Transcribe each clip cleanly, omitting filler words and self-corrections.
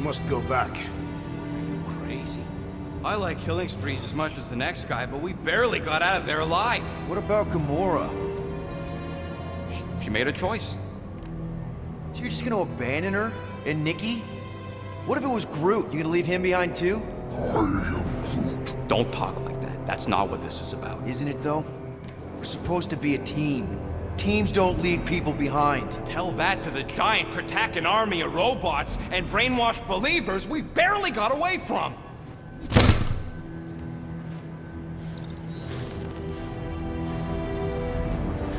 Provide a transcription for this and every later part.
must go back. Are you crazy? I like killing sprees as much as the next guy, but we barely got out of there alive. What about Gamora? She made a choice. So you're just gonna abandon her? And Nikki? What if it was Groot? You gonna leave him behind too? Don't talk like that. That's not what this is about. Isn't it though? We're supposed to be a team. Teams don't leave people behind. Tell that to the giant Kratakan army of robots and brainwashed believers we barely got away from.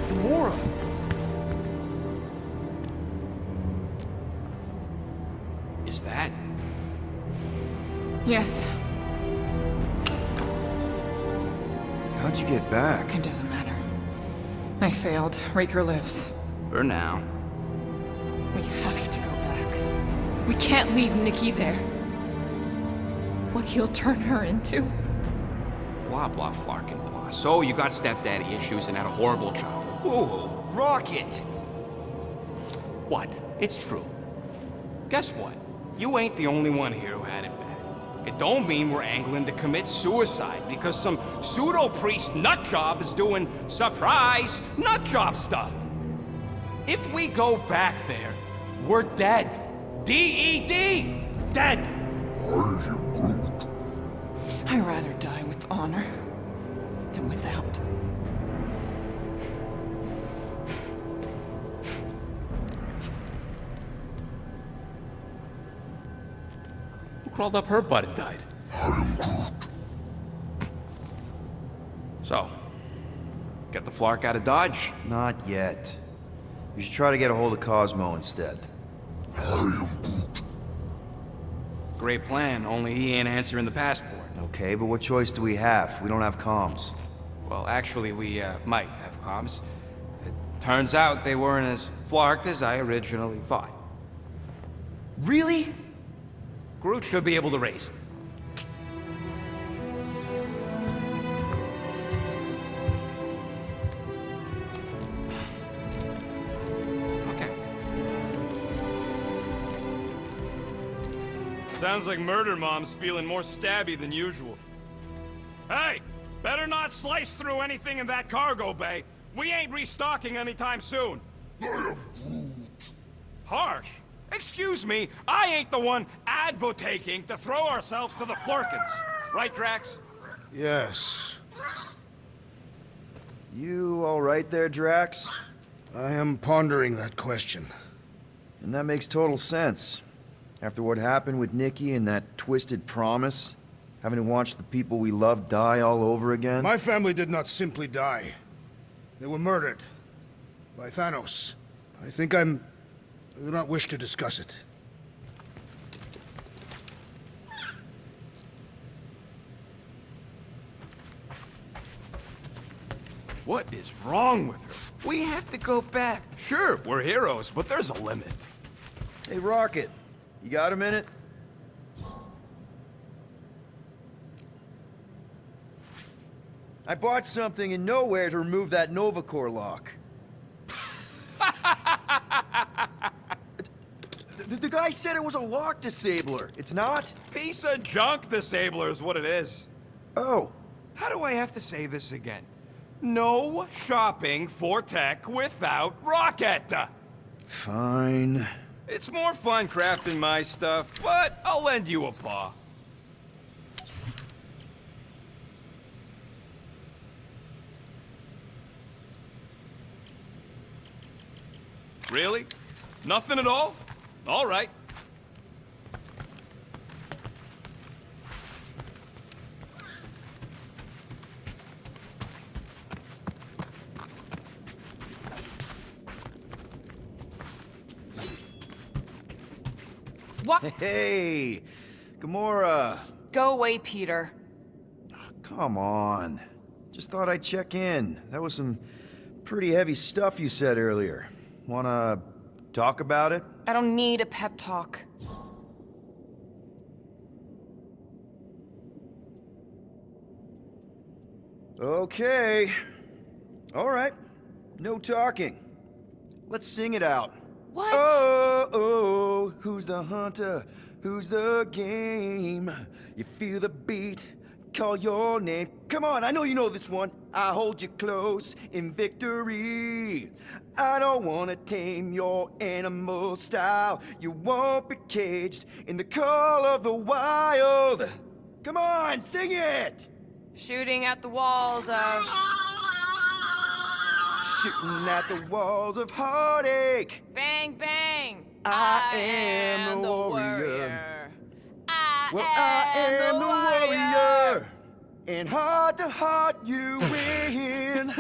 Gamora! Is that? Yes, How'd you get back? it doesn't matter. I failed. Raker lives. For now. We have to go back. We can't leave Nikki there. What he'll turn her into. Blah, blah, flarkin' blah. So you got stepdaddy issues and had a horrible childhood. Ooh. Rocket! What? It's true. Guess what? You ain't the only one here who had it bad. It don't mean we're angling to commit suicide because some pseudo-priest nutjob is doing surprise nutjob stuff. If we go back there, we're dead. D-E-D! Dead! I'd rather die with honor than without. Who crawled up her butt and died? So, get the Flark out of Dodge? Not yet. We should try to get a hold of Cosmo instead. Great plan, only he ain't answering the passport. Okay, but what choice do we have? We don't have comms. Well, actually, we might have comms. It turns out they weren't as flarked as I originally thought. Really? Groot should be able to raise them. Okay. Sounds like Murder Mom's feeling more stabby than usual. Hey! Better not slice through anything in that cargo bay. We ain't restocking anytime soon. Harsh. Excuse me, I ain't the one advocating to throw ourselves to the Flurkins. Right, Drax? Yes, You alright there, Drax? I am pondering that question. And that makes total sense. After what happened with Nikki and that twisted promise, having to watch the people we love die all over again. My family did not simply die. They were murdered by Thanos. I do not wish to discuss it. What is wrong with her? We have to go back. Sure, we're heroes, but there's a limit. Hey, Rocket, you got a minute? I bought something in nowhere to remove that Nova Corps lock. The guy said it was a lock disabler. It's not? Piece of junk disabler is what it is. Oh. How do I have to say this again? No shopping for tech without Rocket. Fine. It's more fun crafting my stuff, but I'll lend you a paw. Really? Nothing at all? All right. What? Hey, Gamora. Go away, Peter. Come on. Just thought I'd check in. That was some pretty heavy stuff you said earlier. Wanna talk about it? I don't need a pep talk. Okay. All right. No talking. Let's sing it out. What? Oh, oh, who's the hunter? Who's the game? You feel the beat, call your name. Come on, I know you know this one. I hold you close in victory. I don't wanna tame your animal style. You won't be caged in the call of the wild. Come on, sing it! Shooting at the walls of... Shooting at the walls of heartache. Bang, bang! I am the warrior. I am the warrior. And heart to heart, you win.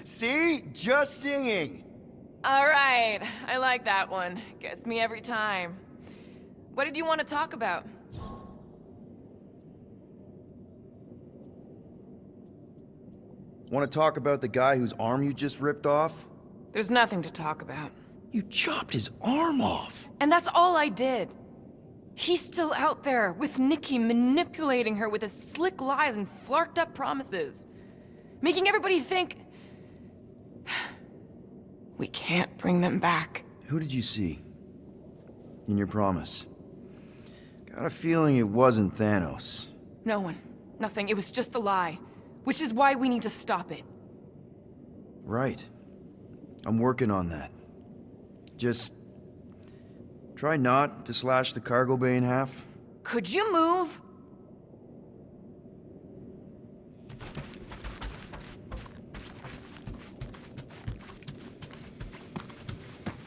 See? Just singing. All right, I like that one. Gets me every time. What did you want to talk about? Want to talk about the guy whose arm you just ripped off? There's nothing to talk about. You chopped his arm off. And that's all I did. He's still out there with Nikki manipulating her with his slick lies and flarked up promises. Making everybody think... we can't bring them back. Who did you see? In your promise? Got a feeling it wasn't Thanos. No one. Nothing. It was just a lie. Which is why we need to stop it. Right. I'm working on that. Just... try not to slash the cargo bay in half. Could you move?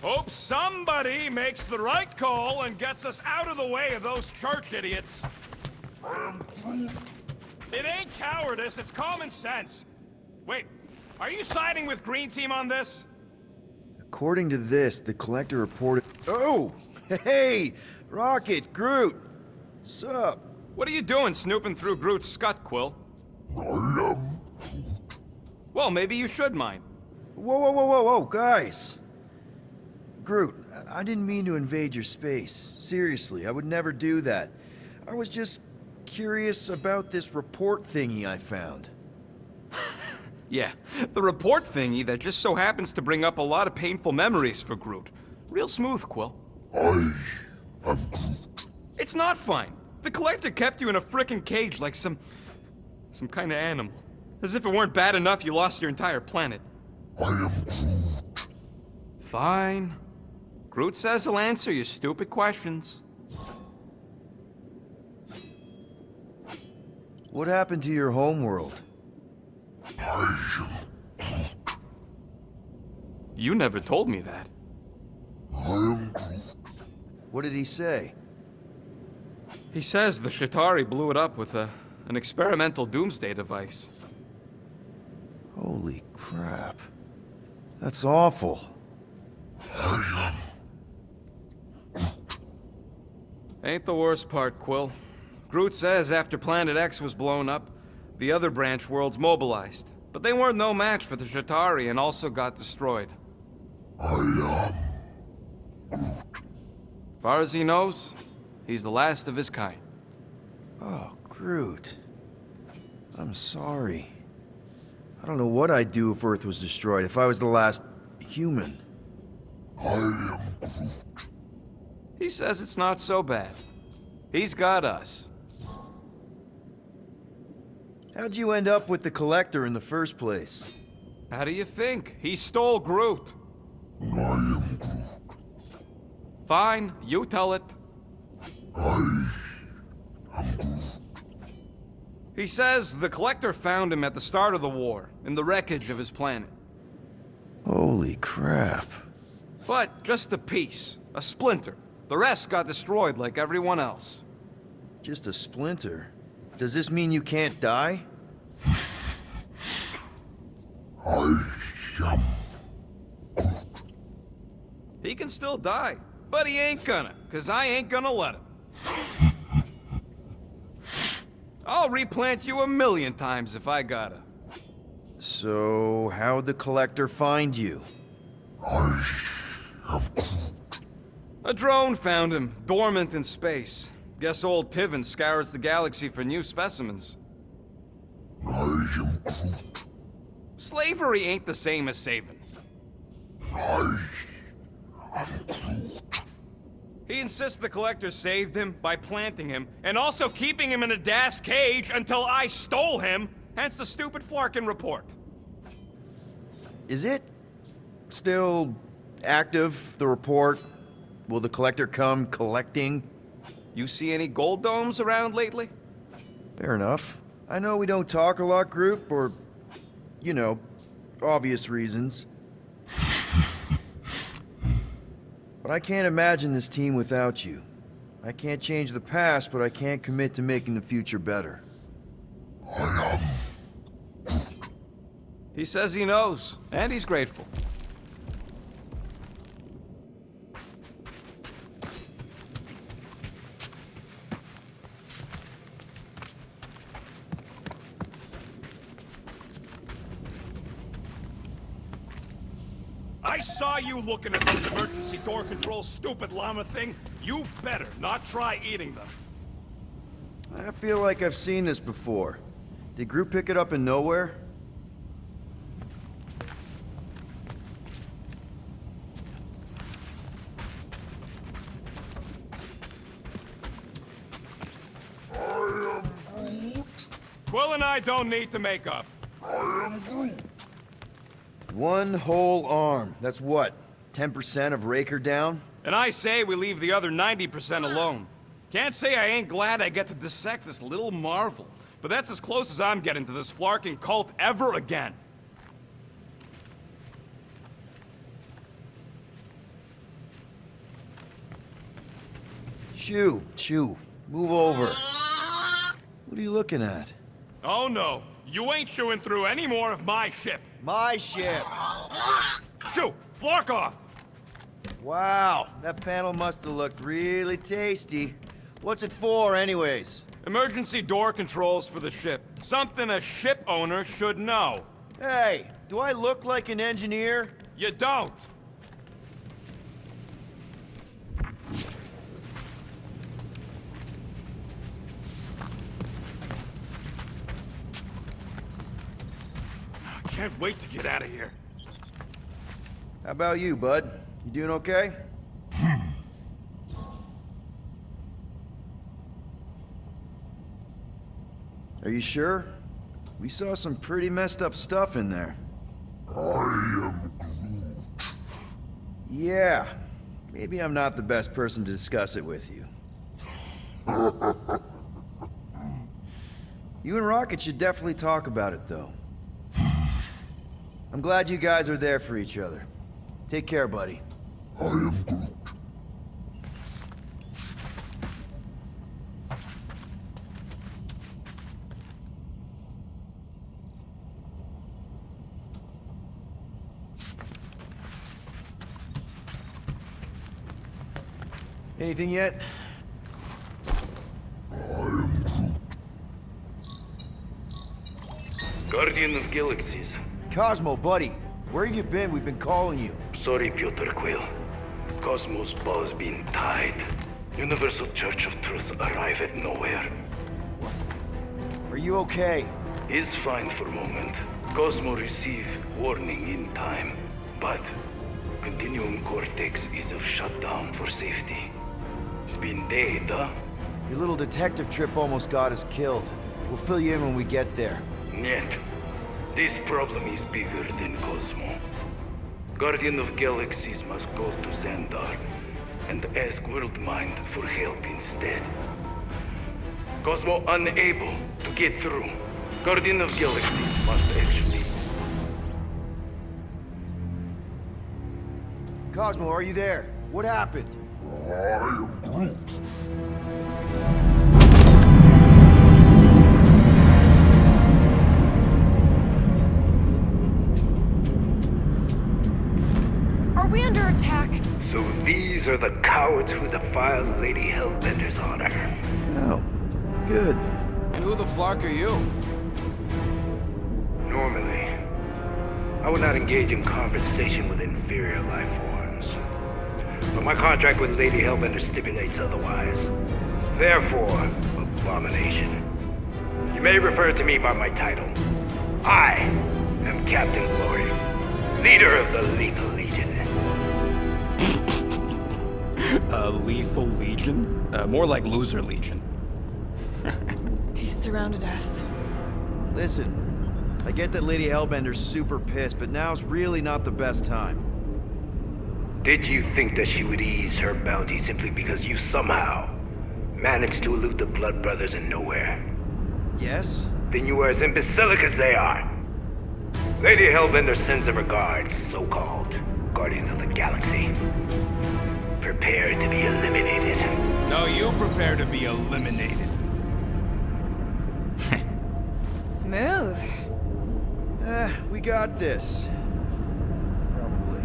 Hope somebody makes the right call and gets us out of the way of those church idiots. It ain't cowardice, it's common sense. Wait, are you siding with Green Team on this? According to this, the Collector reported... Oh! Hey! Rocket, Groot! Sup? What are you doing snooping through Groot's scut, Quill? Well, maybe you should mind. Whoa, guys! Groot, I didn't mean to invade your space. Seriously, I would never do that. I was just curious about this report thingy I found. Yeah, the report thingy that just so happens to bring up a lot of painful memories for Groot. Real smooth, Quill. It's not fine. The Collector kept you in a frickin' cage like some kind of animal. As if it weren't bad enough you lost your entire planet. I am Groot. Fine. Groot says he'll answer your stupid questions. What happened to your homeworld? I am Groot. You never told me that. I am Groot. What did he say? He says the Shatari blew it up with an experimental doomsday device. Holy crap. That's awful. I am Ain't the worst part, Quill. Groot says after Planet X was blown up, the other branch worlds mobilized. But they weren't no match for the Shatari and also got destroyed. I am Far as he knows, he's the last of his kind. Oh, Groot. I'm sorry. I don't know what I'd do if Earth was destroyed, if I was the last human. I am Groot. He says it's not so bad. He's got us. How'd you end up with the Collector in the first place? How do you think? He stole Groot. I am Groot. Fine, you tell it. I am Groot. He says the Collector found him at the start of the war, in the wreckage of his planet. Holy crap. But just a piece, a splinter. The rest got destroyed like everyone else. Just a splinter? Does this mean you can't die? I am Groot. He can still die, but he ain't gonna, 'cause I ain't gonna let him. I'll replant you 1,000,000 times if I gotta. So, how'd the Collector find you? I am Groot. A drone found him, dormant in space. Guess old Tiven scours the galaxy for new specimens. I am Groot. Slavery ain't the same as saving. I am Groot. He insists the Collector saved him by planting him, and also keeping him in a das cage until I stole him, hence the stupid Flarkin report. Is it still active, the report? Will the Collector come collecting? You see any gold domes around lately? Fair enough. I know we don't talk a lot, group, for, you know, obvious reasons. But I can't imagine this team without you. I can't change the past, but I can't commit to making the future better. He says he knows, and he's grateful. I saw you looking at those emergency door controls, stupid llama thing. You better not try eating them. I feel like I've seen this before. Did Group pick it up in nowhere? Quill and I don't need to make up. One whole arm. That's what? 10% of Raker down? And I say we leave the other 90% alone. Can't say I ain't glad I get to dissect this little marvel, but that's as close as I'm getting to this Flarkin cult ever again. Shoo. Move over. What are you looking at? Oh no, you ain't chewing through any more of my ship. My ship. Shoo, Flark off! Wow, that panel must have looked really tasty. What's it for, anyways? Emergency door controls for the ship. Something a ship owner should know. Hey, do I look like an engineer? You don't. I can't wait to get out of here. How about you, bud? You doing okay? Are you sure? We saw some pretty messed up stuff in there. I am Groot. Yeah. Maybe I'm not the best person to discuss it with you. You and Rocket should definitely talk about it, though. I'm glad you guys are there for each other. Take care, buddy. I am Groot. Anything yet? Guardian of Galaxies. Cosmo, buddy. Where have you been? We've been calling you. Sorry, Piotr Quill. Cosmos ball's been tied. Universal Church of Truth arrive at nowhere. Are you okay? He's fine for moment. Cosmo receive warning in time. But Continuum Cortex is of shutdown for safety. It's been dead, huh? Your little detective trip almost got us killed. We'll fill you in when we get there. Niet. This problem is bigger than Cosmo. Guardian of Galaxies must go to Xandar and ask Worldmind for help instead. Cosmo unable to get through. Guardian of Galaxies must actually... Cosmo, are you there? What happened? I am Groot. Are we under attack? So these are the cowards who defile Lady Hellbender's honor. Oh, good. And who the flark are you? Normally, I would not engage in conversation with inferior life forms. But my contract with Lady Hellbender stipulates otherwise. Therefore, abomination. You may refer to me by my title. I am Captain Glory, leader of the Lethal Legion. lethal legion? More like loser legion. He surrounded us. Listen, I get that Lady Hellbender's super pissed, but now's really not the best time. Did you think that she would ease her bounty simply because you somehow managed to elude the Blood Brothers in nowhere? Yes? Then you are as imbecilic as they are. Lady Hellbender sends her regards, so-called Guardians of the Galaxy. Prepare to be eliminated. No, you prepare to be eliminated. Smooth. We got this. Probably.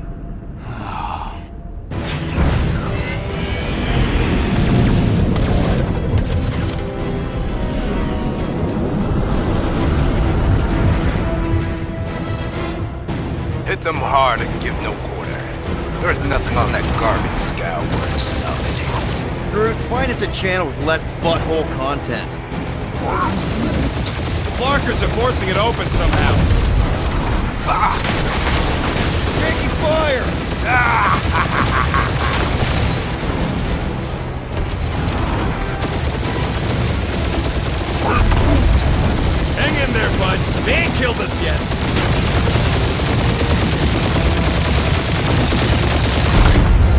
Hit them hard and give no quarter. There's nothing on that garbage scow worth salvaging. Groot, find us a channel with less butthole content. Flarkers are forcing it open somehow. Taking fire! Hang in there, bud. They ain't killed us yet.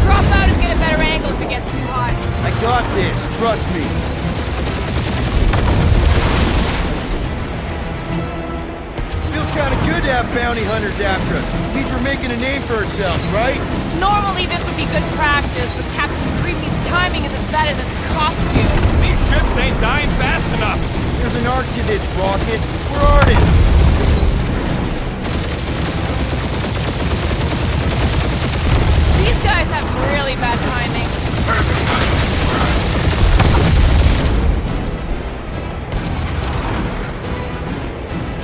Drop out and get a better angle if it gets too hot. I got this, trust me. Feels kind of good to have bounty hunters after us. Means we're making a name for ourselves, right? Normally this would be good practice, but Captain Creepy's timing is as bad as his costume. These ships ain't dying fast enough. There's an art to this, Rocket. We're artists. These guys have really bad timing.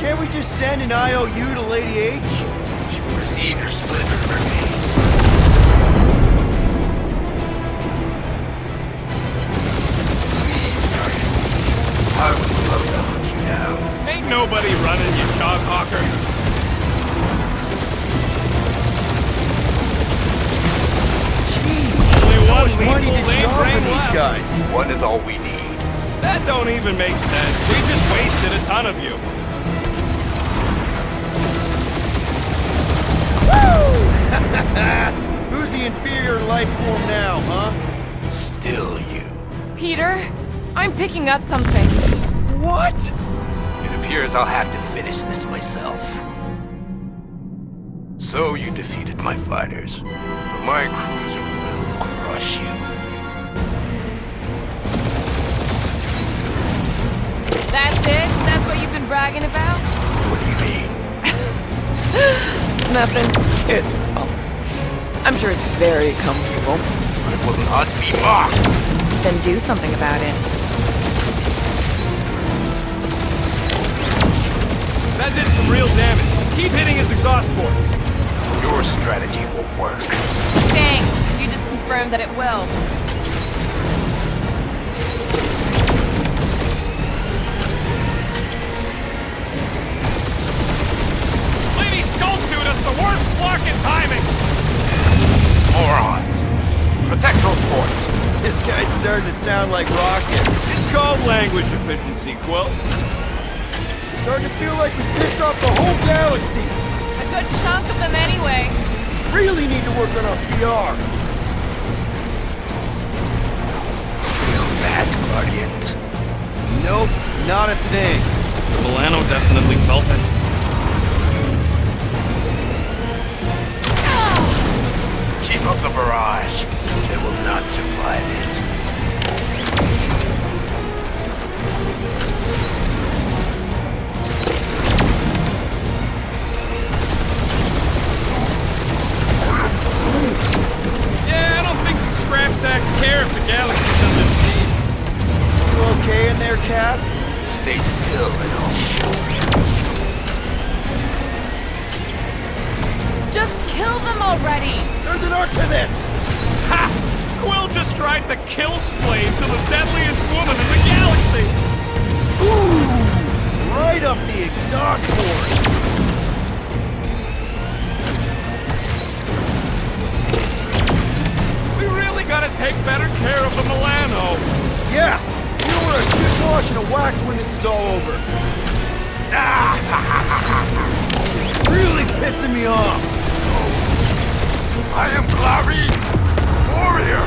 Can't we just send an IOU to Lady H? She will receive your splinter remains. Please, Guardian. I would love to hunt you down. Ain't nobody running, you dog hawker. Jeez, Only how one much money lethal did she lame offer brain these left. guys? One is all we need. That don't even make sense. We just wasted a ton of you. Who's the inferior life form now, huh? Still you. Peter, I'm picking up something. What? It appears I'll have to finish this myself. So you defeated my fighters, but my cruiser will crush you. That's it? That's what you've been bragging about? What do you mean? Nothing. Well, I'm sure it's very comfortable. I will not be mocked. Then do something about it. That did some real damage. Keep hitting his exhaust ports. Your strategy will work. Thanks. You just confirmed that it will. Lady Skullsuit has the worst block in timing. Morons. Protect those ports. This guy's starting to sound like Rocket. It's called language efficiency, Quill. Starting to feel like we pissed off the whole galaxy. A good chunk of them anyway. Really need to work on our PR. Feel that, Guardians? Nope, not a thing. Milano definitely felt it. Keep up the barrage. They will not survive it. Yeah, I don't think the scrap sacks care if the galaxy's under siege. You okay in there, Cap? Stay still and I'll show you. Just kill them already. There's an art to this. Ha! Quill just tried the kill splay to the deadliest woman in the galaxy. Ooh, right up the exhaust port. We really gotta take better care of the Milano. Yeah! You know what, a shit wash and a wax when this is all over. It's really pissing me off. I am Clary, warrior.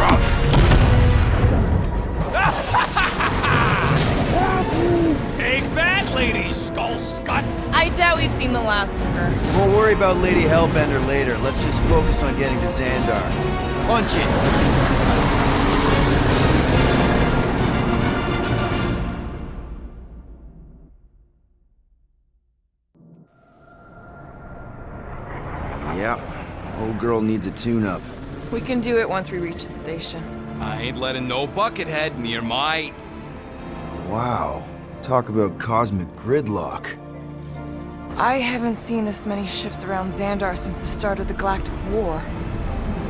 Take that, Lady Skull Scut! I doubt we've seen the last of her. We'll worry about Lady Hellbender later. Let's just focus on getting to Xandar. Punch it! Yep. Old girl needs a tune-up. We can do it once we reach the station. I ain't letting no buckethead near my... Wow. Talk about cosmic gridlock. I haven't seen this many ships around Xandar since the start of the Galactic War.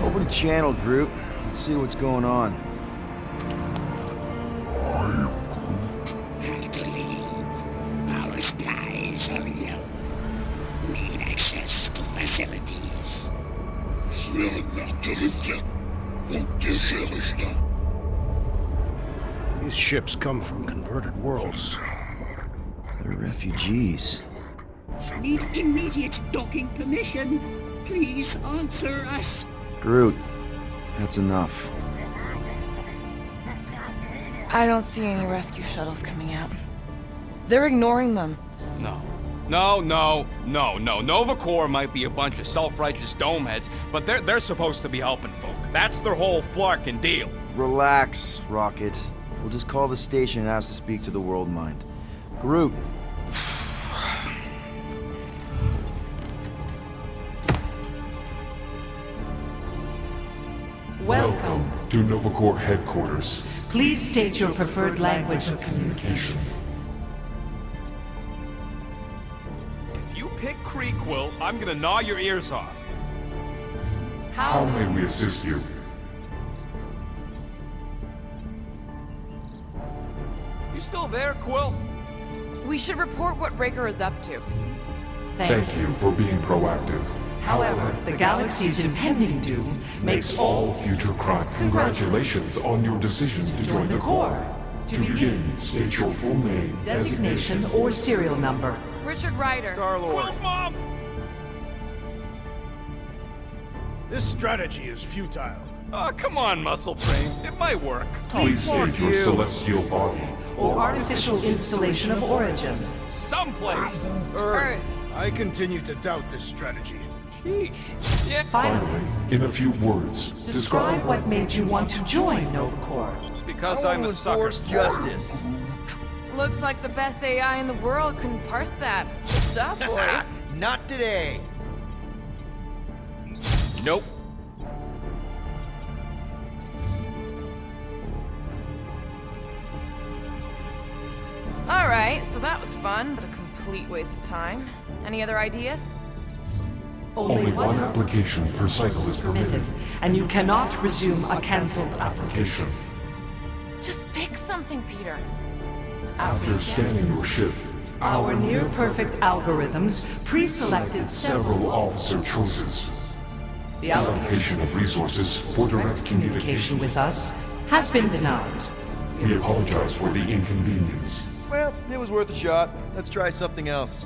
Open a channel, Groot. Let's see what's going on. Our supplies are low. Need access to facilities. These ships come from converted worlds. They're refugees. Need immediate docking permission. Please answer us. Groot, that's enough. I don't see any rescue shuttles coming out. They're ignoring them. No. Nova Corps might be a bunch of self-righteous domeheads, but they're supposed to be helping folk. That's their whole flarkin' deal. Relax, Rocket. We'll just call the station and ask to speak to the World Mind. Groot. Welcome To Nova Corps headquarters. Please state your preferred language of communication. If you pick Creekwill, I'm gonna gnaw your ears off. How may we assist you? You still there, Quill? We should report what Raker is up to. Thank you for being proactive. However, the galaxy's impending doom makes all Future crime. Congratulations on your decision to join the Corps. To begin, state your full name, designation or serial number. Richard Ryder. Quill's mom! This strategy is futile. Oh, come on, Muscle Brain. It might work. Please state your celestial body. Or artificial installation of origin. Someplace. Earth. I continue to doubt this strategy. Sheesh. Yeah, Finally, In a few words, describe what made you want to join Nova Corps. because I I'm a want to sucker. enforce justice. Looks like the best AI in the world couldn't parse that. Good job, boys. Not today. Nope. Alright, so that was fun, but a complete waste of time. Any other ideas? only one application per cycle is permitted. And you cannot resume a cancelled application. Just pick something, Peter. After scanning your ship, Our near-perfect algorithms pre-selected several officer choices. The allocation Allocation of resources for direct communication communication. with us has been denied. We apologize for the inconvenience. Well, it was worth a shot. Let's try something else.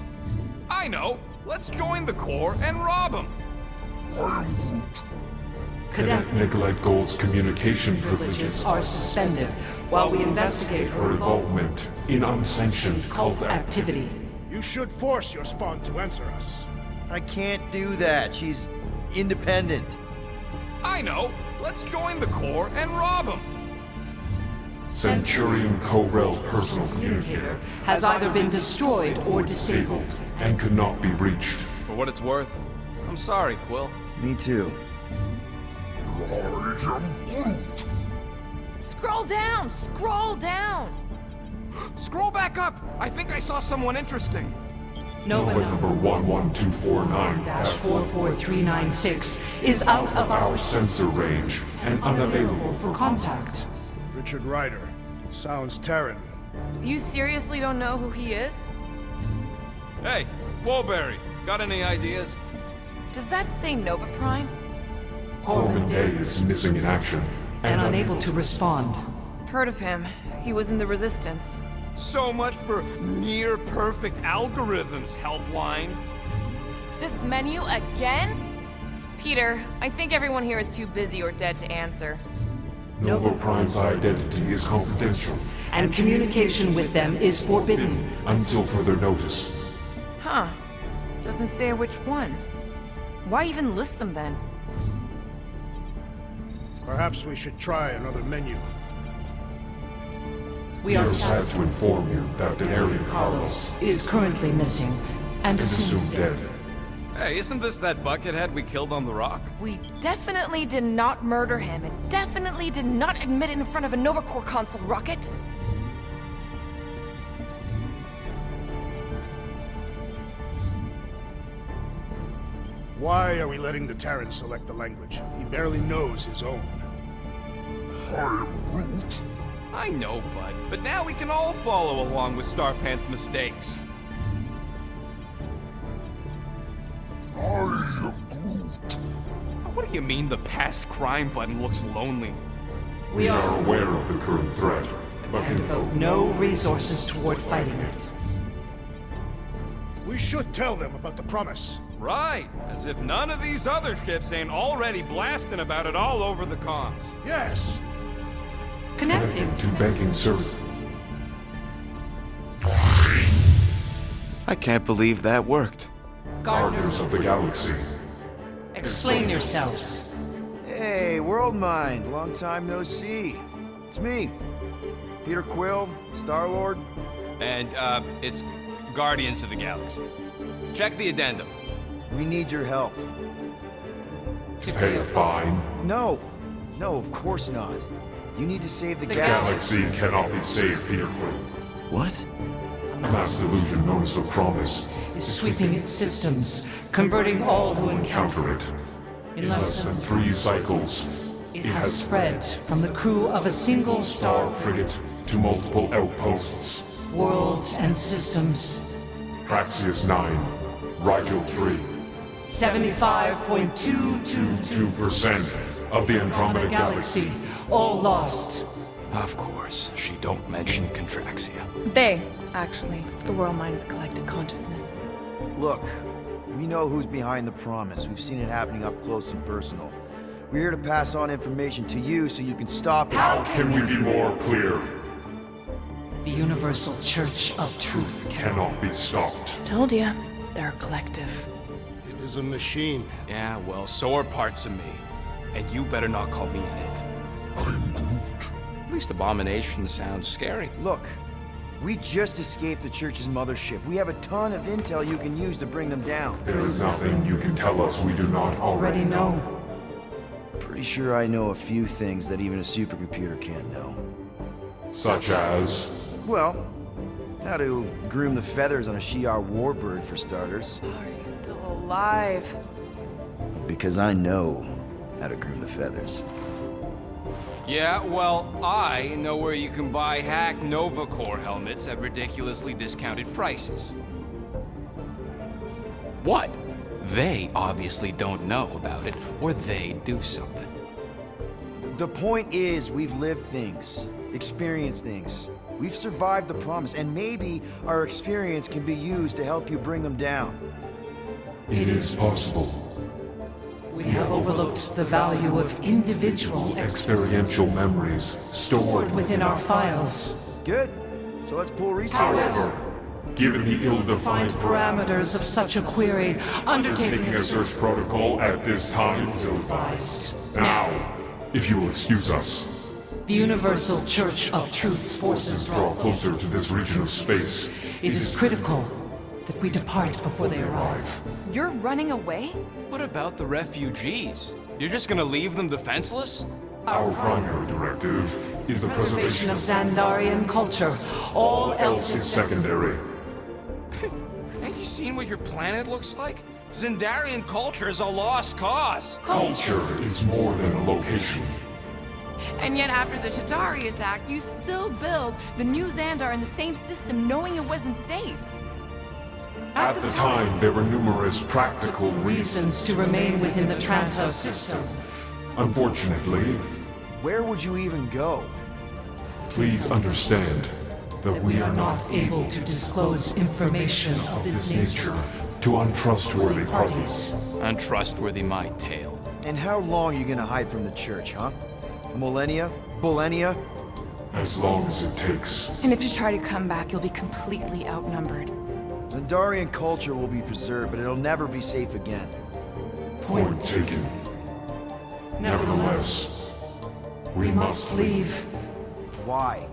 I know. Let's join the Corps and rob them. Cadet Nicolette Gold's communication Privileges privileges are suspended while we investigate her her involvement in unsanctioned cult activity. You should force your spawn to answer us. I can't do that. She's independent. I know. Let's join the Corps and rob them. Centurion Co-Rel personal communicator Has either been destroyed or disabled. disabled and could not be reached. For what it's worth, I'm sorry, Quill. Me too. Scroll down! Scroll down! Scroll back up. I think I saw someone interesting. Nova Nova number number 11249-44396 44396 is out of our sensor range and unavailable for contact. Richard Ryder. Sounds Terran. You seriously don't know who he is? Hey, Woolberry, got any ideas? Does that say Nova Prime? Corbin Day is missing in action. and unable to respond. Heard of him. He was in the Resistance. So much for near-perfect algorithms, Helpline. This menu again? Peter, I think everyone here is too busy or dead to answer. Nova Prime's identity is confidential And communication with them is forbidden. until further notice. Huh. Doesn't say which one. Why even list them then? Perhaps we should try another menu. We are sad to inform you that Denarian Carlos is currently missing and is assumed assumed dead. Hey, isn't this that buckethead we killed on the rock? We definitely did not murder him and definitely did not admit it in front of a Nova Corps console, Rocket. Why are we letting the Terran select the language? He barely knows his own. I know, bud, but now we can all follow along with Starpant's mistakes. What do you mean the past crime button looks lonely? We are aware of the current threat, but and can devote no resources toward fighting it. We should tell them about the promise. Right, as if none of these other ships ain't already blasting about it all over the comms. Yes! Connecting. to banking service. I can't believe that worked. Gardeners of the Galaxy. Explain yourselves. Hey, World Mind, long time no see. It's me, Peter Quill, Star-Lord. And, it's Guardians of the Galaxy. Check the addendum. We need your help. To pay a fine. No, of course not. You need to save the Galaxy cannot be saved, Peter Quill. What? A mass delusion known as the Promise Is sweeping its systems, converting all who encounter counter it. in In less than 3 cycles, it has spread from the crew of a single Star star frigate to multiple outposts. worlds and systems. Praxius 9, Rigel 3, 75.222 2% of the Andromeda Galaxy. galaxy, all lost. Of course, she don't mention Contraxia. They, actually. The World Mind is a collective consciousness. Look, we know who's behind the promise. We've seen it happening up close and personal. We're here to pass on information to you so you can stop it. How can we be more clear? The Universal Church of Truth Cannot be stopped. Told ya. They're a collective. It is a machine. Yeah, well, so are parts of me. And you better not call me in it. At least Abomination sounds scary. Look, we just escaped the Church's mothership. We have a ton of intel you can use to bring them down. There is nothing you can tell us we do not already know. Pretty sure I know a few things that even a supercomputer can't know. Such as... Well, how to groom the feathers on a Shi'ar warbird, for starters. Are you still alive? Because I know how to groom the feathers. Yeah, well, I know where you can buy hack Nova Corps helmets at ridiculously discounted prices. What? They obviously don't know about it, or they'd do something. The point is, we've lived things, experienced things. We've survived the promise, and maybe our experience can be used to help you bring them down. It is possible. We have overlooked the value of individual Experiential memories stored within our files. Good. So let's pool resources. However, given the ill-defined Parameters of such a query, undertaking taking a search protocol at this time is ill-advised. Now, if you will excuse us, The Universal Church of Truth's forces draw closer to this region of space. It is critical that we depart before they arrive. You're running away? What about the refugees? You're just gonna leave them defenseless? Our primary directive is the preservation Of Xandarian culture, all else is is secondary. Ain't you seen what your planet looks like? Xandarian culture is a lost cause. Culture is more than a location. And yet after the Shatari attack, you still build the new Xandar in the same system knowing it wasn't safe. At the time, there were numerous practical reasons. reasons to remain within the Tranta system. Unfortunately, Where would you even go? Please understand that We are not able to disclose information of this nature to untrustworthy parties. parties. Untrustworthy my tale. And how long are you gonna hide from the church, huh? Millennia? Millennia? As long as it takes. And if you try to come back, you'll be completely outnumbered. Zendarian culture will be preserved, but it'll never be safe again. Point taken. Nevertheless, we must leave. Why?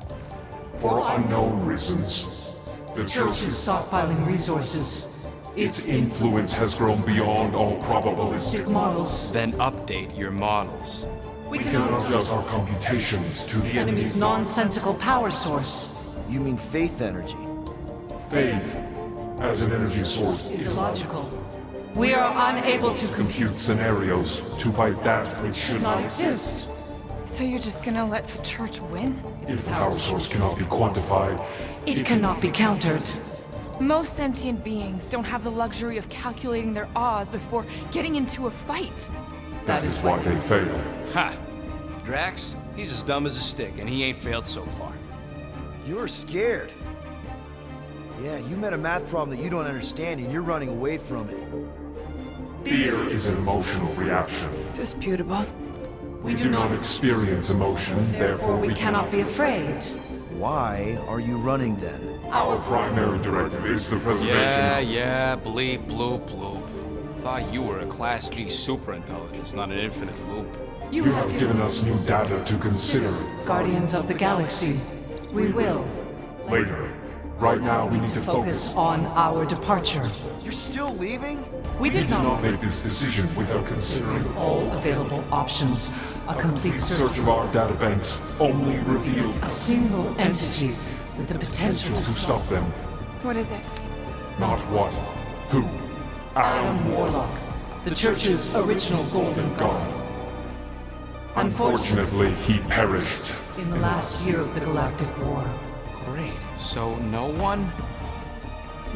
For unknown reasons. The Church is stockpiling resources. Its influence has grown beyond all probabilistic. Models. Then update your models. We We cannot adjust our computations to the enemy's nonsensical power source. You mean faith energy? faith as an energy source Is is illogical. We are unable to compute scenarios to fight that which should not not exist. So you're just gonna let the church win? If the power source cannot be quantified, It cannot be countered. Most sentient beings don't have the luxury of calculating their odds before getting into a fight. that is why they fail. Ha! Drax, he's as dumb as a stick, and he ain't failed so far. You're scared. Yeah, you met a math problem that you don't understand and you're running away from it. Fear is an emotional reaction. Disputable. We do not experience emotion, therefore We cannot be afraid. Why are you running then? Our primary directive is the preservation Yeah, bleep, bloop, bloop. Thought you were a Class G superintelligence, not an infinite loop. You have given us new data to consider Guardians of the Galaxy. We will later. Right now, we need to focus on our departure. You're still leaving? We did Do not not make this decision without considering all available options. A complete search search of our databanks only revealed a single entity with the potential to stop them. What is it? Not what, who, Adam Warlock, the Church's original Golden God. Unfortunately, he perished. In the last year of the Galactic War, Great. So no one?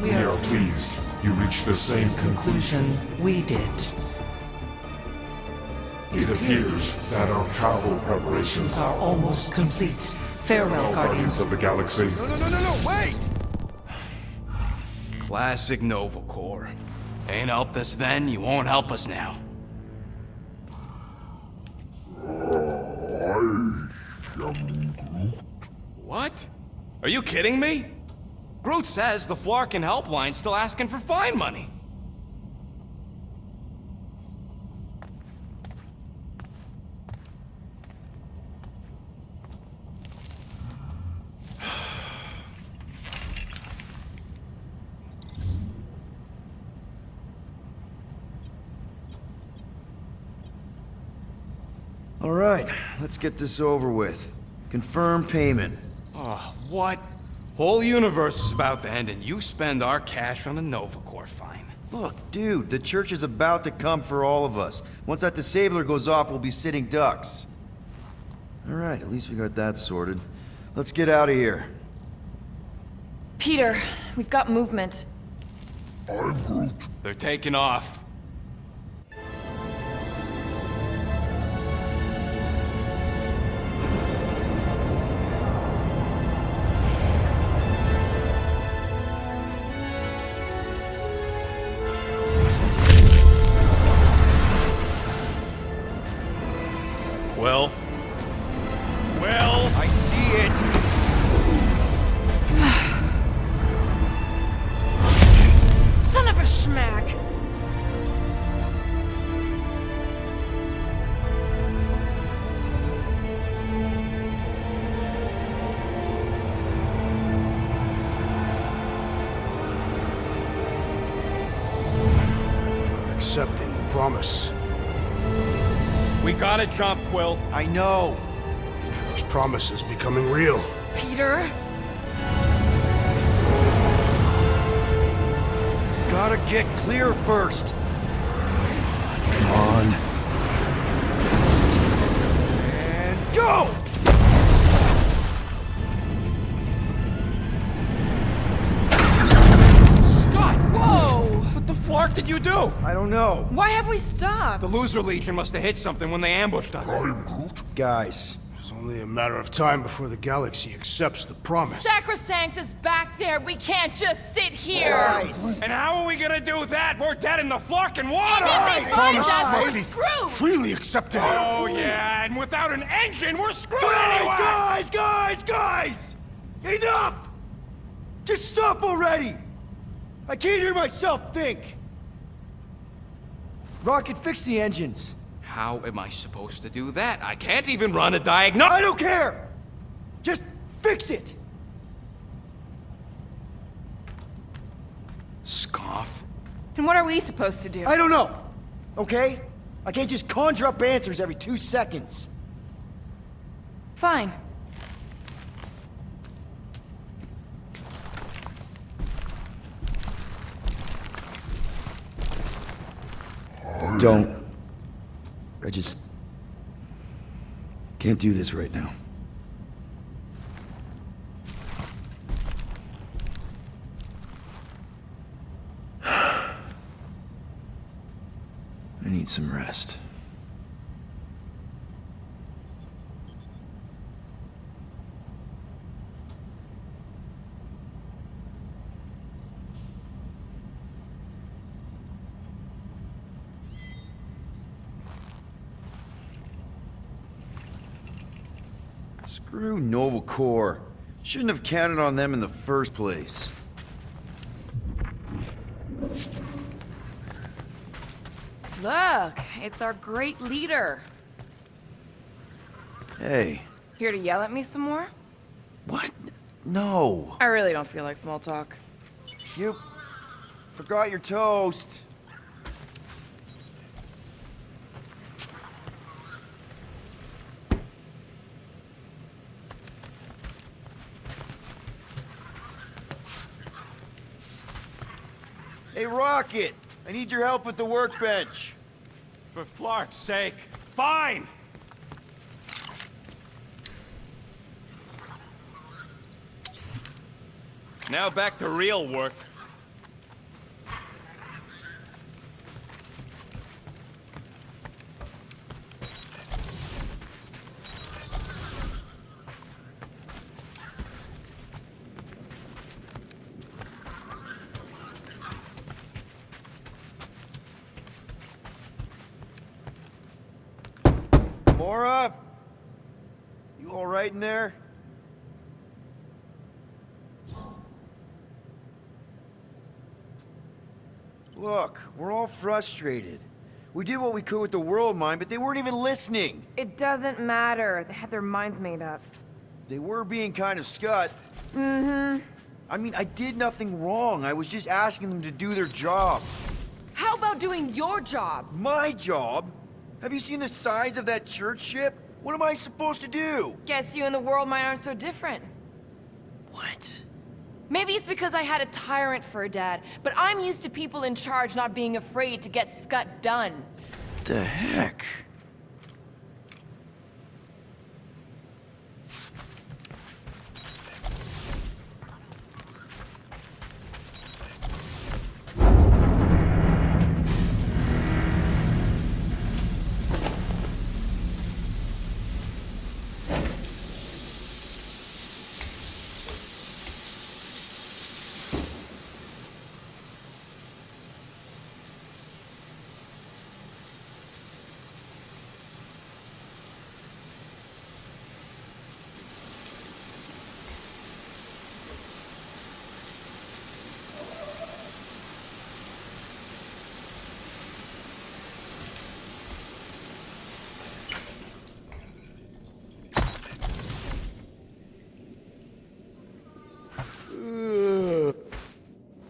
we We are are pleased you reached the same conclusion. we did. It appears that our travel preparations Are almost complete. Farewell, are Guardians. Guardians of the Galaxy. No, wait! Classic Nova Corps. Ain't helped us then, you won't help us now. What? Are you kidding me? Groot says the Flarkin helpline's still asking for fine money. All right, let's get this over with. Confirm payment. What? Whole universe is about to end and you spend our cash on a Nova Corps fine. Look, dude, the church is about to come for all of us. Once that disabler goes off, we'll be sitting ducks. All right, at least we got that sorted. Let's get out of here. Peter, we've got movement. They're taking off. Quill? Quill? I see it! Son of a schmack! Accepting the promise. We gotta jump, Quill. I know! Atrium's promise is becoming real. Peter? Gotta get clear first! Come on. And go! Scott! Whoa! What the flark did you do? I don't know. Why have we stopped? The Loser Legion must have hit something when they ambushed us. Guys, It's only a matter of time before the galaxy accepts the promise. Sacrosanct is back there. We can't just sit here. Guys! And how are we gonna do that? We're dead in the fucking water! And if they find Promise us, we're must be screwed. freely accepted. Oh yeah, and without an engine, we're screwed anyway! Guys! Enough! Just stop already! I can't hear myself think! Rocket, fix the engines. How am I supposed to do that? I can't even run a diagnosis. I don't care! Just fix it! Scoff. And what are we supposed to do? I don't know, okay? I can't just conjure up answers every 2 seconds. Fine. Don't. I just can't do this right now. I need some rest. Screw Nova Corps. Shouldn't have counted on them in the first place. Look, it's our great leader. Hey, Here to yell at me some more? what? No. I really don't feel like small talk. You forgot your toast. Hey, Rocket! I need your help with the workbench. For Flark's sake. Fine! Now back to real work. Mora? You all right in there? Look, we're all frustrated. We did what we could with the world mine, but they weren't even listening. It doesn't matter. They had their minds made up. They were being kind of scut. Mm-hmm. I mean, I did nothing wrong. I was just asking them to do their job. How about doing your job? My job? Have you seen the size of that church ship? What am I supposed to do? Guess you and the world mine aren't so different. What? Maybe it's because I had a tyrant for a dad, but I'm used to people in charge not being afraid to get scut done. What the heck?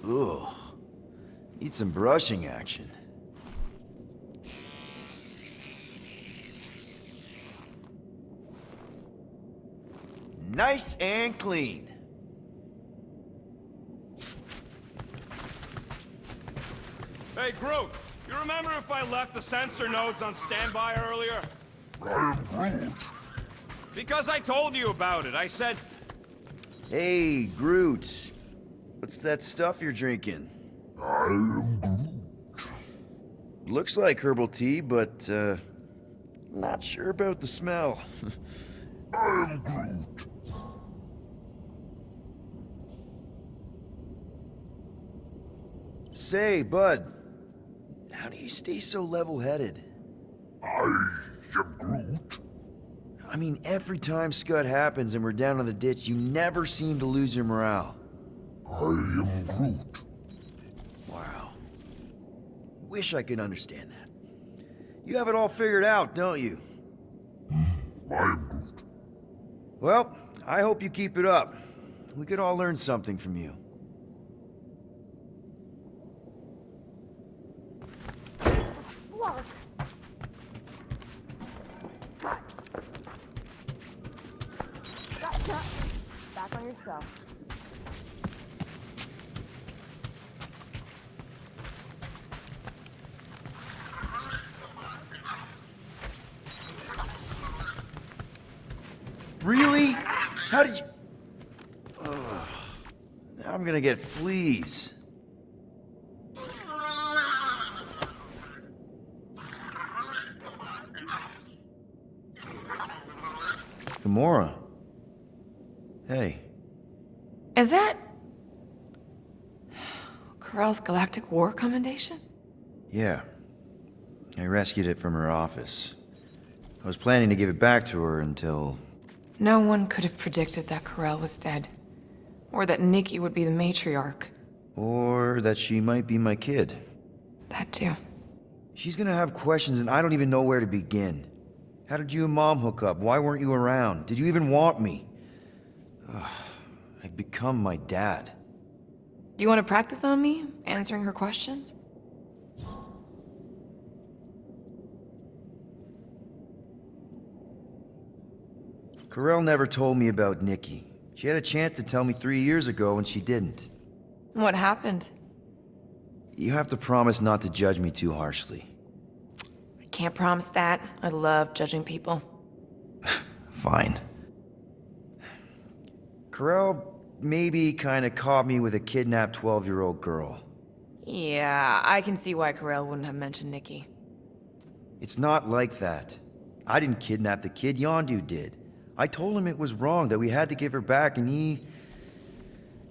Ugh. Need some brushing action. Nice and clean. Hey, Groot, you remember if I left the sensor nodes on standby earlier? I am Groot. Because I told you about it. I said, Hey, Groot. What's that stuff you're drinking? I am Groot. Looks like herbal tea, but, not sure about the smell. I am Groot. Say, bud, how do you stay so level-headed? I am Groot. I mean, every time Scud happens and we're down in the ditch, you never seem to lose your morale. I am Groot. Wow. Wish I could understand that. You have it all figured out, don't you? I am Groot. Well, I hope you keep it up. We could all learn something from you. Back on yourself. Really? How did you... Ugh. Now I'm gonna get fleas. Gamora. Hey. Is that... Corell's Galactic War Commendation? Yeah. I rescued it from her office. I was planning to give it back to her until... No one could have predicted that Corell was dead. Or that Nikki would be the matriarch. Or that she might be my kid. That too. She's gonna have questions and I don't even know where to begin. How did you and Mom hook up? Why weren't you around? Did you even want me? Ugh, I've become my dad. Do you want to practice on me, answering her questions? Corell never told me about Nikki. She had a chance to tell me 3 years ago and she didn't. What happened? You have to promise not to judge me too harshly. I can't promise that. I love judging people. Fine. Corell maybe kinda caught me with a kidnapped 12-year-old girl. Yeah, I can see why Corell wouldn't have mentioned Nikki. It's not like that. I didn't kidnap the kid, Yondu did. I told him it was wrong, that we had to give her back, and he...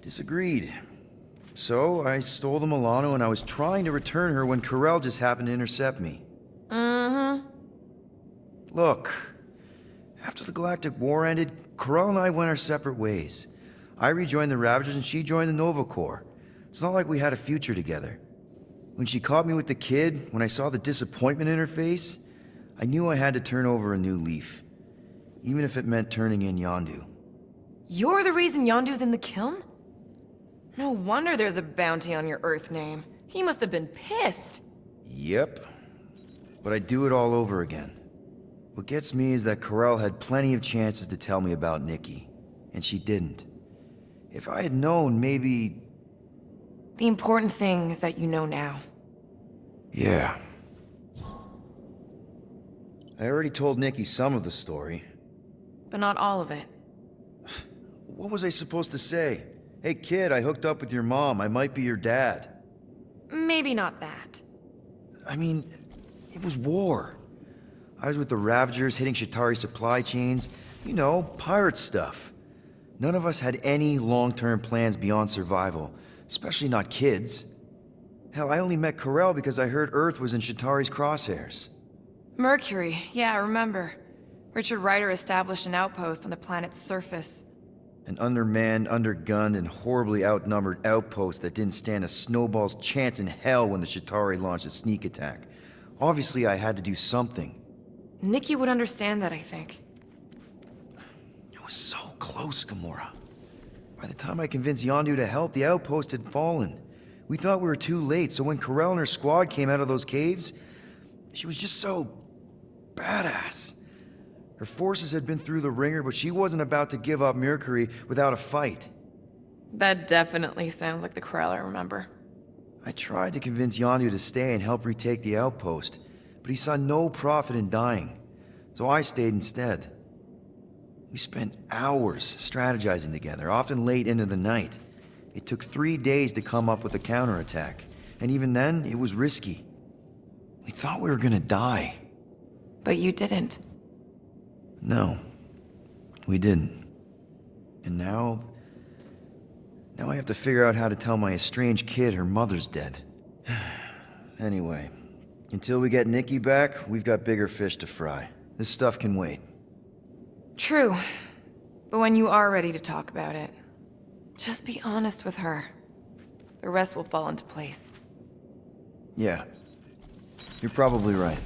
disagreed. So, I stole the Milano and I was trying to return her when Corell just happened to intercept me. Mm-hmm. Look, after the Galactic War ended, Corell and I went our separate ways. I rejoined the Ravagers and she joined the Nova Corps. It's not like we had a future together. When she caught me with the kid, when I saw the disappointment in her face, I knew I had to turn over a new leaf. Even if it meant turning in Yondu. You're the reason Yondu's in the kiln? No wonder there's a bounty on your Earth name. He must have been pissed. Yep. But I'd do it all over again. What gets me is that Corell had plenty of chances to tell me about Nikki, and she didn't. If I had known, maybe... The important thing is that you know now. Yeah. I already told Nikki some of the story. But not all of it. What was I supposed to say? Hey kid, I hooked up with your mom. I might be your dad. Maybe not that. I mean, it was war. I was with the Ravagers hitting Shatari supply chains. You know, pirate stuff. None of us had any long-term plans beyond survival. Especially not kids. Hell, I only met Corell because I heard Earth was in Shatari's crosshairs. Mercury, yeah, I remember. Richard Ryder established an outpost on the planet's surface. An undermanned, undergunned, and horribly outnumbered outpost that didn't stand a snowball's chance in hell when the Shatari launched a sneak attack. Obviously, I had to do something. Nikki would understand that, I think. It was so close, Gamora. By the time I convinced Yondu to help, the outpost had fallen. We thought we were too late, so when Corell and her squad came out of those caves, she was just so... badass. Her forces had been through the ringer, but she wasn't about to give up Mercury without a fight. That definitely sounds like the Corell I remember. I tried to convince Yondu to stay and help retake the outpost, but he saw no profit in dying, so I stayed instead. We spent hours strategizing together, often late into the night. It took 3 days to come up with a counterattack, and even then, it was risky. We thought we were gonna die. But you didn't. No. We didn't. And now I have to figure out how to tell my estranged kid her mother's dead. Anyway, until we get Nikki back, we've got bigger fish to fry. This stuff can wait. True. But when you are ready to talk about it, just be honest with her. The rest will fall into place. Yeah. You're probably right.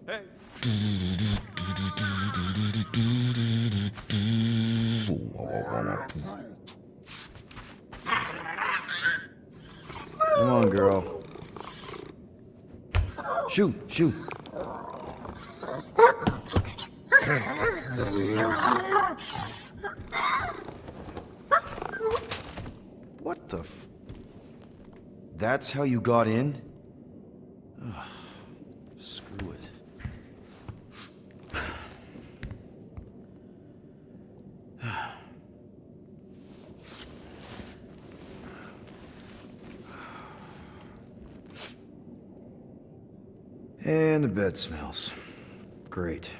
Hey. Come on, girl. Shoot, shoot. What the f... That's how you got in? Ugh, screw it. And the bed smells. Great.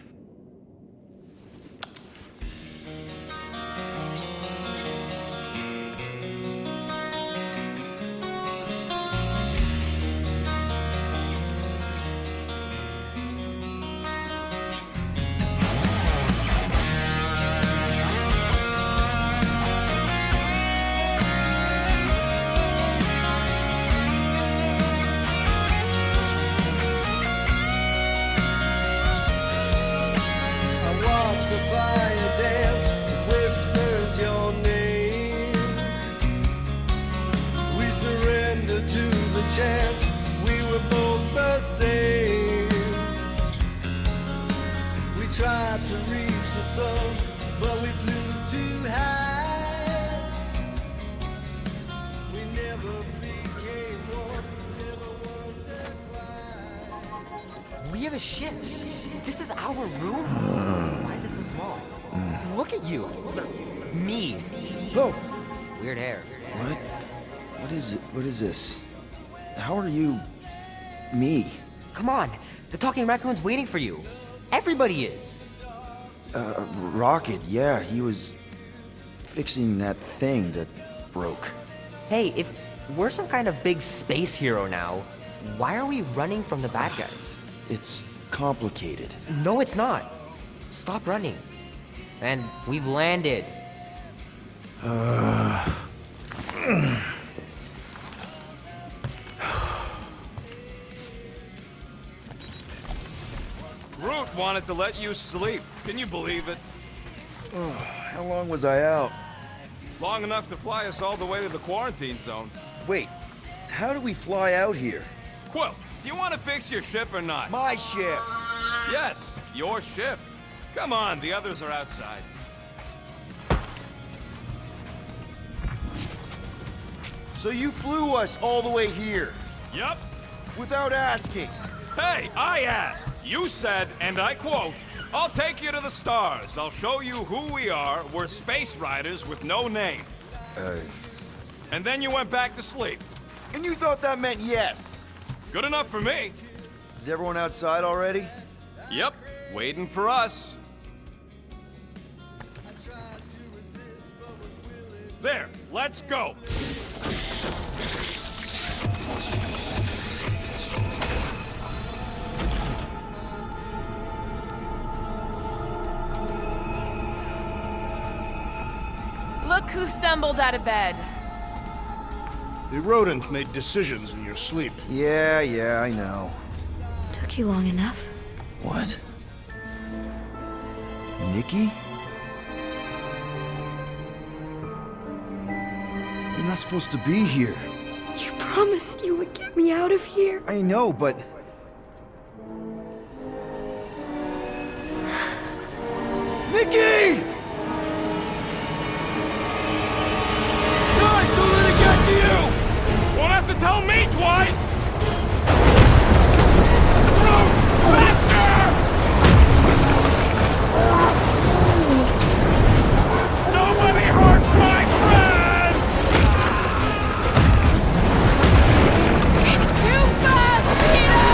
chance we were both the same. We tried to reach the sun, but we flew too high. We never became one, never wondered why. We have a ship. This is our room? Why is it so small? Look at you. Me. Oh. Weird hair. What? What is it? What is this? How are you... me? Come on. The talking raccoon's waiting for you. Everybody is. Rocket, yeah, he was fixing that thing that broke. Hey, if we're some kind of big space hero now, why are we running from the bad guys? It's complicated. No, it's not. Stop running. And we've landed. Root wanted to let you sleep. Can you believe it? How long was I out? Long enough to fly us all the way to the quarantine zone. Wait, how do we fly out here? Quill, do you want to fix your ship or not? My ship! Yes, your ship. Come on, the others are outside. So you flew us all the way here? Yup. Without asking? Hey, I asked. You said, and I quote, "I'll take you to the stars. I'll show you who we are. We're space riders with no name." And then you went back to sleep. And you thought that meant yes? Good enough for me. Is everyone outside already? Yep, waiting for us. There, let's go. Look who stumbled out of bed. The rodent made decisions in your sleep. Yeah, I know. Took you long enough. What? Nikki? You're not supposed to be here. You promised you would get me out of here. I know, but... Nikki! Guys, don't let it get to you! Won't have to tell me twice! Run! Faster! Nobody hurts my friend! It's too fast, Peter!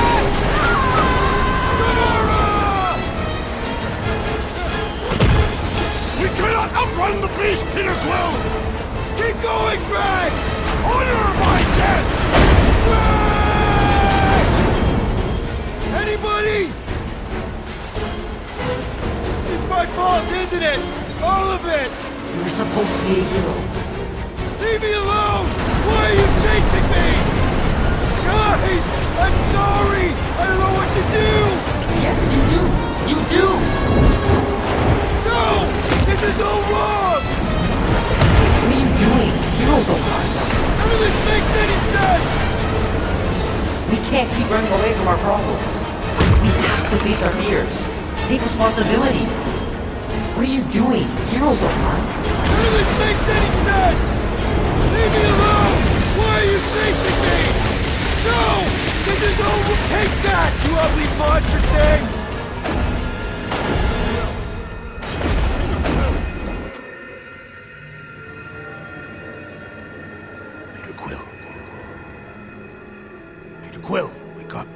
Freeze, Peter Quill! Keep going, Drax! Honor my death! Drax! Anybody? It's my fault, isn't it? All of it! You were supposed to be a hero. Leave me alone! Why are you chasing me? Guys! I'm sorry! I don't know what to do! Yes, you do! You do! No! This is all wrong! What are you doing? Heroes don't run. None of this makes any sense! We can't keep running away from our problems. We have to face our fears. Take responsibility. What are you doing? Heroes don't run. None of this makes any sense! Leave me alone! Why are you chasing me? No! This is over! Take that, you ugly monster thing! Peter Quill. Peter Quill, wake up.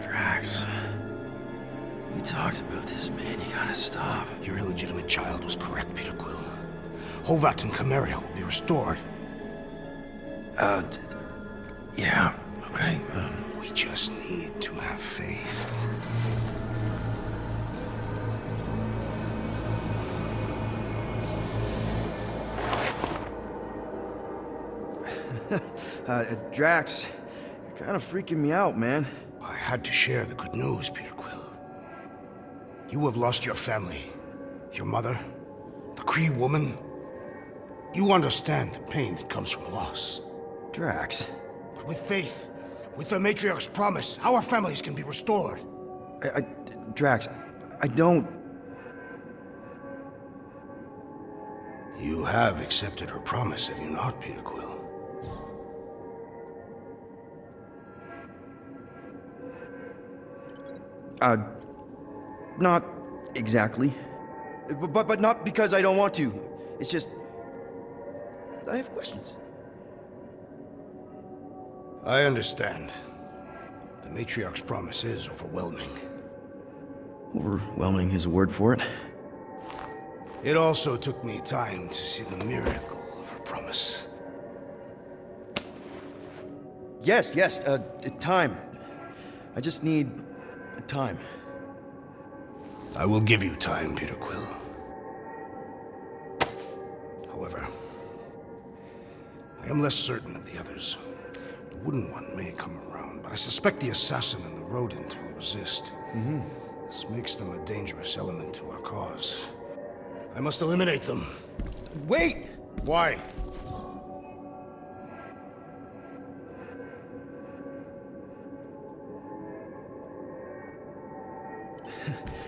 Drax. We talked about this, man. You gotta stop. Your illegitimate child was correct, Peter Quill. Hovat and Camaria will be restored. Yeah, okay. We just need to have faith. Drax, you're kind of freaking me out, man. I had to share the good news, Peter Quill. You have lost your family. Your mother, the Kree woman. You understand the pain that comes from loss. Drax. But with faith, with the Matriarch's promise, our families can be restored. Drax, I don't... You have accepted her promise, have you not, Peter Quill? Not exactly. But not because I don't want to. It's just... I have questions. I understand. The Matriarch's promise is overwhelming. Overwhelming is a word for it. It also took me time to see the miracle of her promise. Yes, time. I just need time. I will give you time, Peter Quill. However, I am less certain of the others. The Wooden One may come around, but I suspect the assassin and the rodent will resist. This makes them a dangerous element to our cause. I must eliminate them. Wait! Why?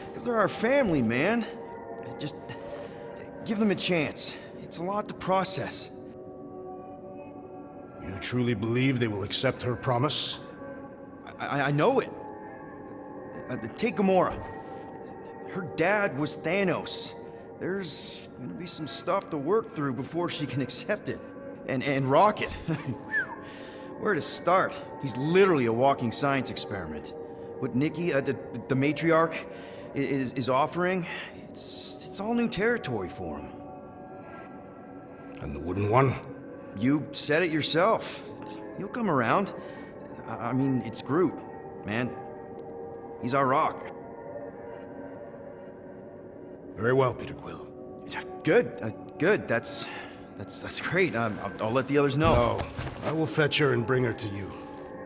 Because they're our family, man. Just give them a chance. It's a lot to process. You truly believe they will accept her promise? I know it. Take Gamora. Her dad was Thanos. There's gonna be some stuff to work through before she can accept it. And Rocket. Where to start? He's literally a walking science experiment. What Nikki, the matriarch, is offering, it's all new territory for him. And the Wooden One? You said it yourself. He'll come around. I mean, it's Groot, man. He's our rock. Very well, Peter Quill. Good. That's great. I'll let the others know. No, I will fetch her and bring her to you.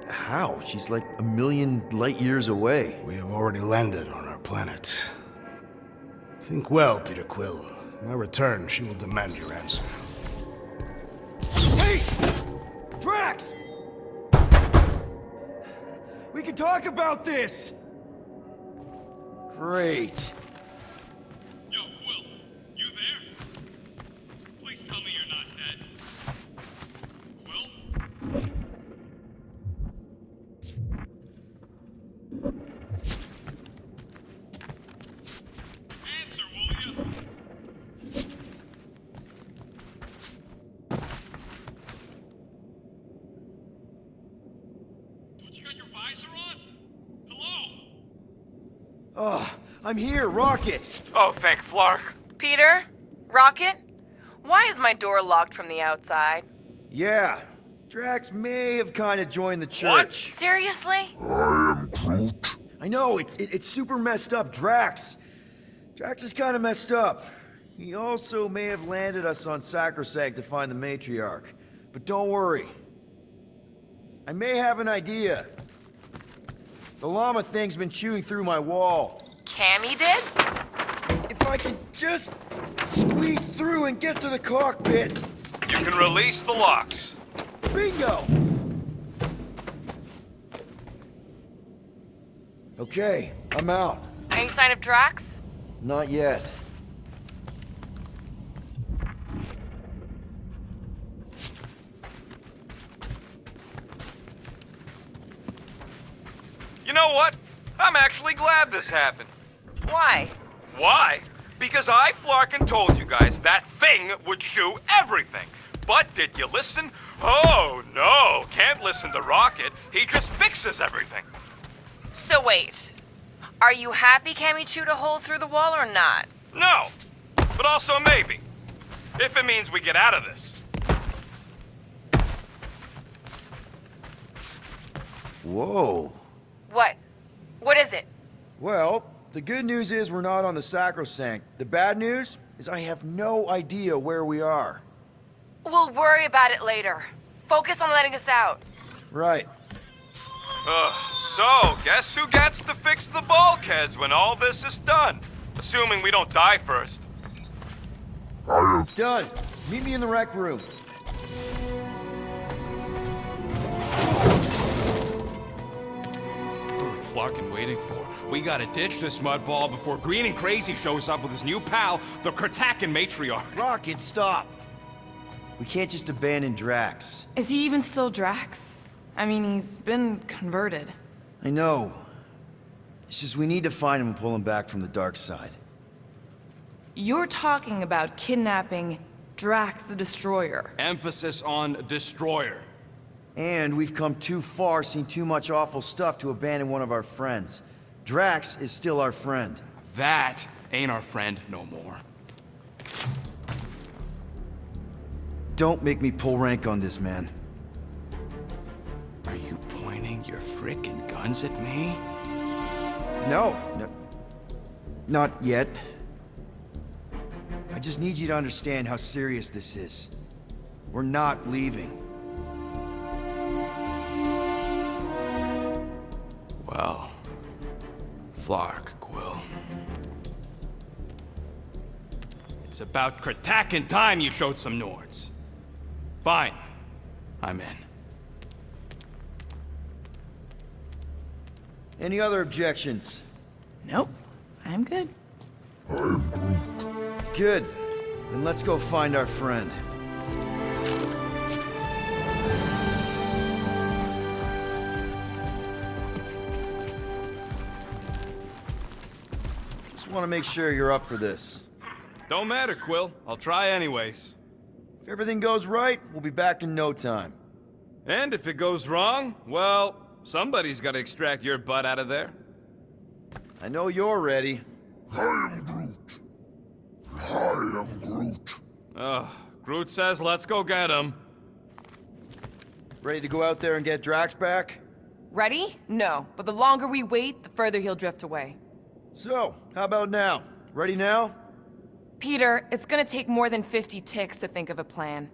How? She's like a million light years away. We have already landed on our planet. Think well, Peter Quill. When I return, she will demand your answer. Hey! Drax! We can talk about this! Great. Yo, Quill, you there? Please tell me you're not dead. Quill? Answer, will you? Dude, you got your visor on? Hello? Oh, I'm here, Rocket! Oh, thank Flark. Peter? Rocket? Why is my door locked from the outside? Yeah, Drax may have kind of joined the church. What? Seriously? I know, it's super messed up, Drax. Drax is kind of messed up. He also may have landed us on Sacrosanct to find the matriarch. But don't worry. I may have an idea. The llama thing's been chewing through my wall. Cammy did? If I can just squeeze through and get to the cockpit. You can release the locks. Bingo! Okay, I'm out. Any sign of Drax? Not yet. You know what? I'm actually glad this happened. Why? Why? Because I flarkin' told you guys that thing would chew everything. But did you listen? Oh, no. Can't listen to Rocket. He just fixes everything. So wait. Are you happy Cammy chewed a hole through the wall or not? No. But also maybe. If it means we get out of this. Whoa. What? What is it? Well, the good news is we're not on the Sacrosanct. The bad news is I have no idea where we are. We'll worry about it later. Focus on letting us out. Right. So, guess who gets to fix the bulkheads when all this is done? Assuming we don't die first. Done. Meet me in the rec room. What are we flarkin' waiting for? We gotta ditch this mudball before Green and Crazy shows up with his new pal, the Kratakan matriarch. Rocket, stop! We can't just abandon Drax. Is he even still Drax? I mean, he's been converted. I know. It's just we need to find him and pull him back from the dark side. You're talking about kidnapping Drax the Destroyer. Emphasis on destroyer. And we've come too far, seen too much awful stuff to abandon one of our friends. Drax is still our friend. That ain't our friend no more. Don't make me pull rank on this, man. Are you pointing your frickin' guns at me? No, not yet. I just need you to understand how serious this is. We're not leaving. Well, Flark, Quill. It's about Kratakan time you showed some Nords. Fine. I'm in. Any other objections? Nope. I'm good. Good. Then let's go find our friend. Just want to make sure you're up for this. Don't matter, Quill. I'll try anyways. If everything goes right, we'll be back in no time. And if it goes wrong, well, somebody's gotta extract your butt out of there. I know you're ready. Groot says let's go get him. Ready to go out there and get Drax back? Ready? No. But the longer we wait, the further he'll drift away. So, how about now? Ready now? Peter, it's gonna take more than 50 ticks to think of a plan.